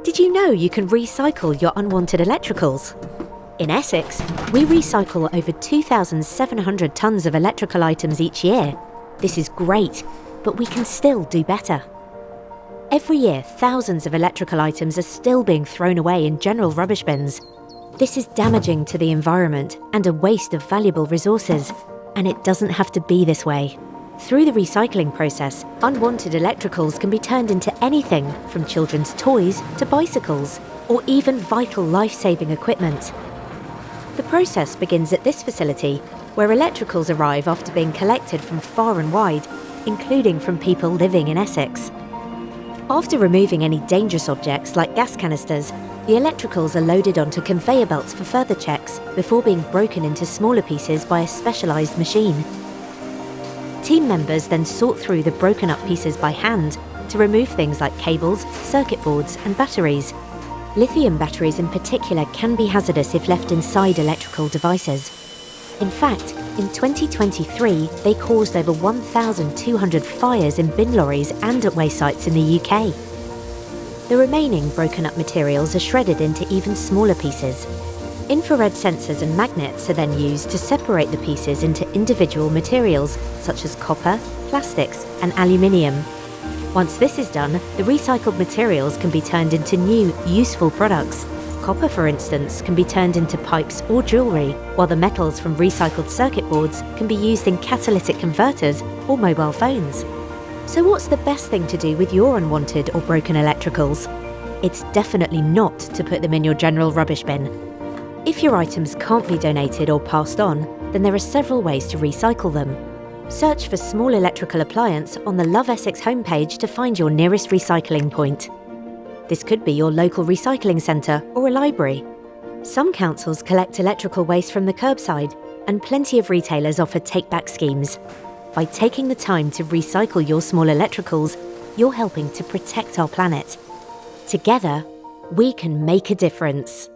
Did you know you can recycle your unwanted electricals? In Essex, we recycle over 2,700 tonnes of electrical items each year. This is great, but we can still do better. Every year, thousands of electrical items are still being thrown away in general rubbish bins. This is damaging to the environment and a waste of valuable resources, and it doesn't have to be this way. Through the recycling process, unwanted electricals can be turned into anything from children's toys to bicycles, or even vital life-saving equipment. The process begins at this facility, where electricals arrive after being collected from far and wide, including from people living in Essex. After removing any dangerous objects like gas canisters, the electricals are loaded onto conveyor belts for further checks before being broken into smaller pieces by a specialised machine. Team members then sort through the broken up pieces by hand to remove things like cables, circuit boards and batteries. Lithium batteries in particular can be hazardous if left inside electrical devices. In fact, in 2023, they caused over 1,200 fires in bin lorries and at waste sites in the UK. The remaining broken up materials are shredded into even smaller pieces. Infrared sensors and magnets are then used to separate the pieces into individual materials such as copper, plastics and aluminium. Once this is done, the recycled materials can be turned into new, useful products. Copper, for instance, can be turned into pipes or jewellery, while the metals from recycled circuit boards can be used in catalytic converters or mobile phones. So what's the best thing to do with your unwanted or broken electricals? It's definitely not to put them in your general rubbish bin. If your items can't be donated or passed on, then there are several ways to recycle them. Search for small electrical appliance on the Love Essex homepage to find your nearest recycling point. This could be your local recycling centre or a library. Some councils collect electrical waste from the curbside, and plenty of retailers offer take-back schemes. By taking the time to recycle your small electricals, you're helping to protect our planet. Together, we can make a difference.